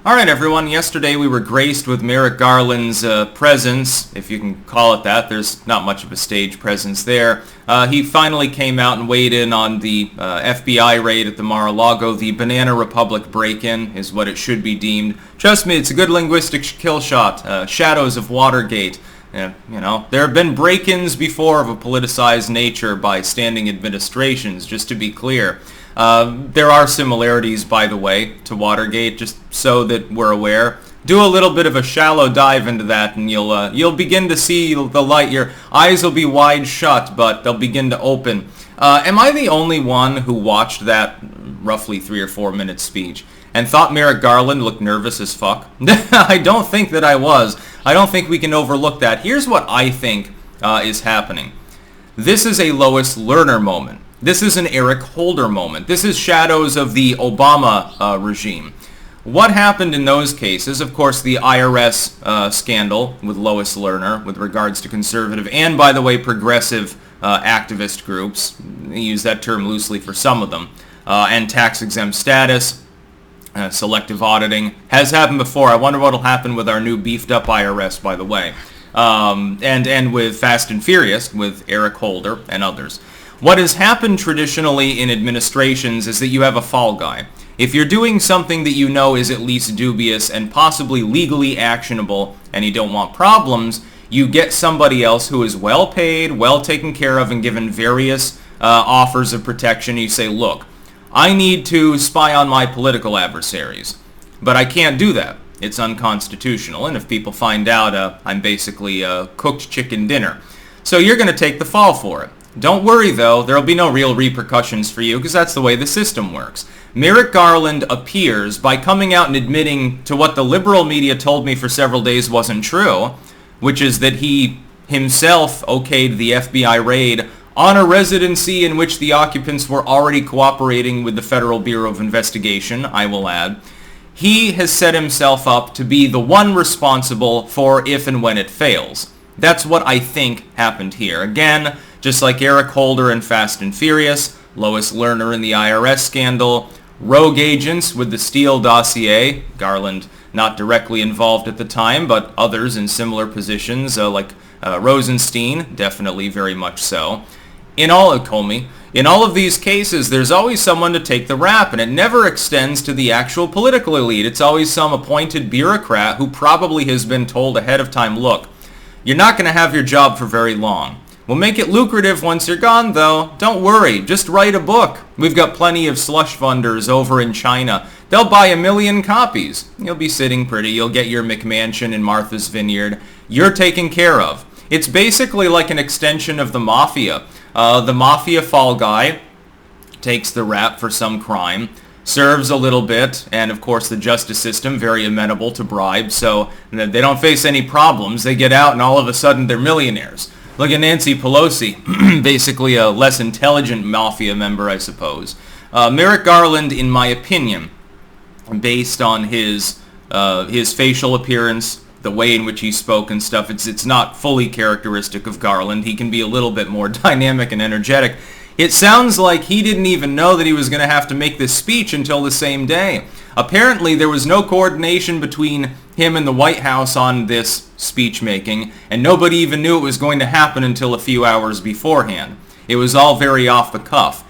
Alright everyone, yesterday we were graced with Merrick Garland's presence, if you can call it that. There's not much of a stage presence there. He finally came out and weighed in on the FBI raid at the Mar-a-Lago. The Banana Republic break-in is what it should be deemed. Trust me, it's a good linguistic kill shot. Shadows of Watergate. There have been break-ins before of a politicized nature by standing administrations, just to be clear. There are similarities, by the way, to Watergate, just so that we're aware. Do a little bit of a shallow dive into that and you'll begin to see the light. Your eyes will be wide shut, but they'll begin to open. Am I the only one who watched that roughly 3 or 4 minute speech and thought Merrick Garland looked nervous as fuck? I don't think that I was. I don't think we can overlook that. Here's what I think is happening. This is a Lois Lerner moment. This is an Eric Holder moment. This is shadows of the Obama regime. What happened in those cases? Of course, the IRS scandal with Lois Lerner with regards to conservative and, by the way, progressive activist groups. They use that term loosely for some of them. And tax-exempt status, selective auditing, has happened before. I wonder what will happen with our new beefed-up IRS, by the way. And with Fast and Furious, with Eric Holder and others. What has happened traditionally in administrations is that you have a fall guy. If you're doing something that you know is at least dubious and possibly legally actionable and you don't want problems, you get somebody else who is well paid, well taken care of, and given various offers of protection. You say, look, I need to spy on my political adversaries, but I can't do that. It's unconstitutional, and if people find out, I'm basically cooked chicken dinner. So you're going to take the fall for it. Don't worry, though, there will be no real repercussions for you because that's the way the system works. Merrick Garland appears by coming out and admitting to what the liberal media told me for several days wasn't true, which is that he himself okayed the FBI raid on a residency in which the occupants were already cooperating with the Federal Bureau of Investigation, I will add. He has set himself up to be the one responsible for if and when it fails. That's what I think happened here. Again, just like Eric Holder in Fast and Furious, Lois Lerner in the IRS scandal, rogue agents with the Steele dossier, Garland not directly involved at the time, but others in similar positions like Rosenstein, definitely very much so. In all of these cases, there's always someone to take the rap, and it never extends to the actual political elite. It's always some appointed bureaucrat who probably has been told ahead of time, look, you're not going to have your job for very long. We'll make it lucrative once you're gone, though. Don't worry, just write a book. We've got plenty of slush funders over in China. They'll buy 1 million copies. You'll be sitting pretty. You'll get your McMansion in Martha's Vineyard. You're taken care of. It's basically like an extension of the mafia. The mafia fall guy takes the rap for some crime, serves a little bit, and of course the justice system, very amenable to bribes, so they don't face any problems. They get out and all of a sudden they're millionaires. Look at Nancy Pelosi, basically a less intelligent mafia member, I suppose. Merrick Garland, in my opinion, based on his facial appearance, the way in which he spoke and stuff, it's not fully characteristic of Garland. He can be a little bit more dynamic and energetic. It sounds like he didn't even know that he was going to have to make this speech until the same day. Apparently, there was no coordination between him and the White House on this speech making, and nobody even knew it was going to happen until a few hours beforehand. It was all very off the cuff.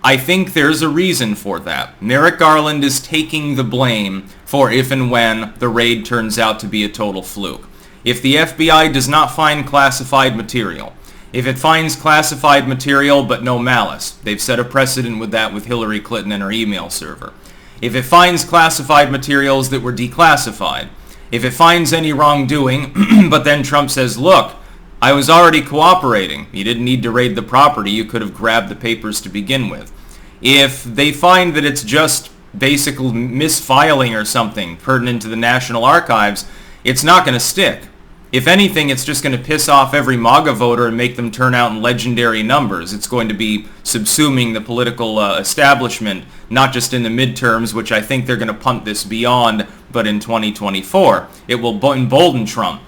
I think there's a reason for that. Merrick Garland is taking the blame for if and when the raid turns out to be a total fluke. If the FBI does not find classified material, if it finds classified material but no malice, they've set a precedent with that with Hillary Clinton and her email server. If it finds classified materials that were declassified, if it finds any wrongdoing, but then Trump says, look, I was already cooperating. You didn't need to raid the property. You could have grabbed the papers to begin with. If they find that it's just basic misfiling or something pertinent to the National Archives, it's not going to stick. If anything, it's just going to piss off every MAGA voter and make them turn out in legendary numbers. It's going to be subsuming the political establishment, not just in the midterms, which I think they're going to punt this beyond, but in 2024. It will embolden Trump.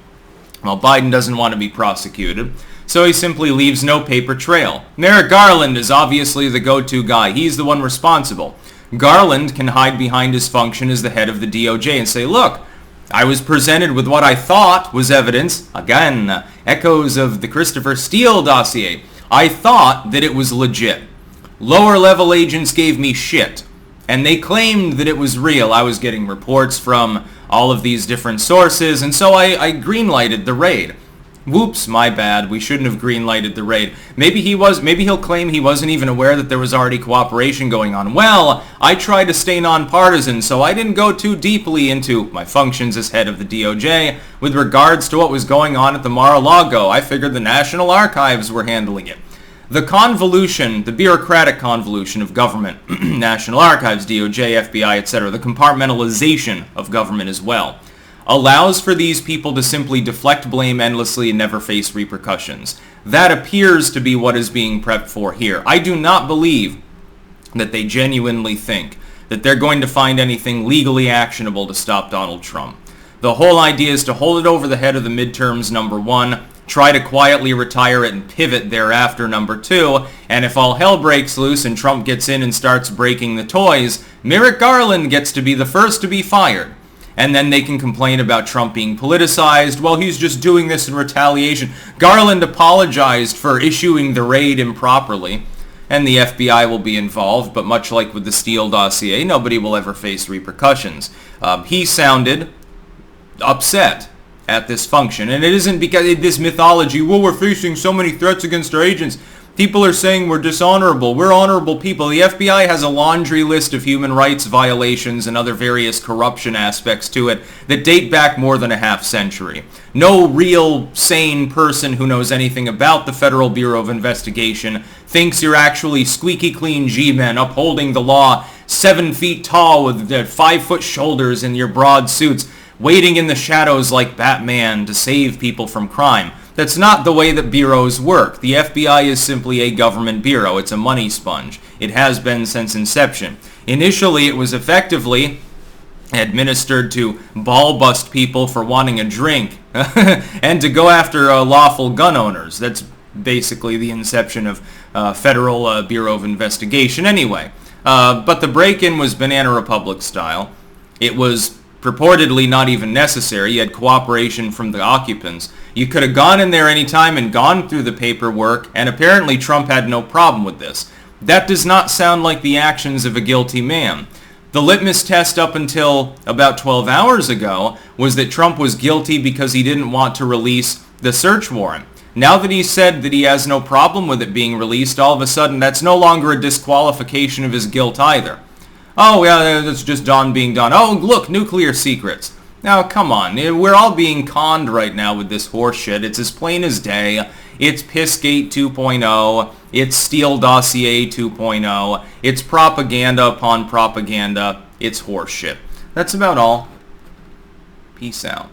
Well, Biden doesn't want to be prosecuted, so he simply leaves no paper trail. Merrick Garland is obviously the go-to guy. He's the one responsible. Garland can hide behind his function as the head of the DOJ and say, look, I was presented with what I thought was evidence, again, echoes of the Christopher Steele dossier. I thought that it was legit. Lower level agents gave me shit, and they claimed that it was real. I was getting reports from all of these different sources, and so I green-lighted the raid. Whoops, my bad. We shouldn't have green-lighted the raid. Maybe he'll claim he wasn't even aware that there was already cooperation going on. Well, I try to stay nonpartisan, so I didn't go too deeply into my functions as head of the DOJ with regards to what was going on at the Mar-a-Lago. I figured the National Archives were handling it. The convolution, the bureaucratic convolution of government, National Archives, DOJ, FBI, etc., the compartmentalization of government as well, allows for these people to simply deflect blame endlessly and never face repercussions. That appears to be what is being prepped for here. I do not believe that they genuinely think that they're going to find anything legally actionable to stop Donald Trump. The whole idea is to hold it over the head of the midterms, number one, try to quietly retire it and pivot thereafter, number two, and if all hell breaks loose and Trump gets in and starts breaking the toys, Merrick Garland gets to be the first to be fired. And then they can complain about Trump being politicized. Well, he's just doing this in retaliation. Garland apologized for issuing the raid improperly, and the FBI will be involved, but much like with the Steele dossier, nobody will ever face repercussions. He sounded upset at this function, and it isn't because this mythology, well, we're facing so many threats against our agents. People are saying we're dishonorable. We're honorable people. The FBI has a laundry list of human rights violations and other various corruption aspects to it that date back more than a half century. No real sane person who knows anything about the Federal Bureau of Investigation thinks you're actually squeaky clean G-men upholding the law, 7 feet tall with 5-foot shoulders in your broad suits, waiting in the shadows like Batman to save people from crime. That's not the way that bureaus work. The FBI is simply a government bureau. It's a money sponge. It has been since inception. Initially, it was effectively administered to ball bust people for wanting a drink and to go after lawful gun owners. That's basically the inception of Federal Bureau of Investigation anyway. But the break-in was Banana Republic style. It was purportedly not even necessary. You had cooperation from the occupants. You could have gone in there anytime and gone through the paperwork, and apparently Trump had no problem with this. That does not sound like the actions of a guilty man. The litmus test up until about 12 hours ago was that Trump was guilty because he didn't want to release the search warrant. Now that he said that he has no problem with it being released, all of a sudden that's no longer a disqualification of his guilt either. Oh, yeah, that's just Don being Don. Oh, look, nuclear secrets. Now, come on. We're all being conned right now with this horse shit. It's as plain as day. It's Pissgate 2.0. It's Steele Dossier 2.0. It's propaganda upon propaganda. It's horse shit. That's about all. Peace out.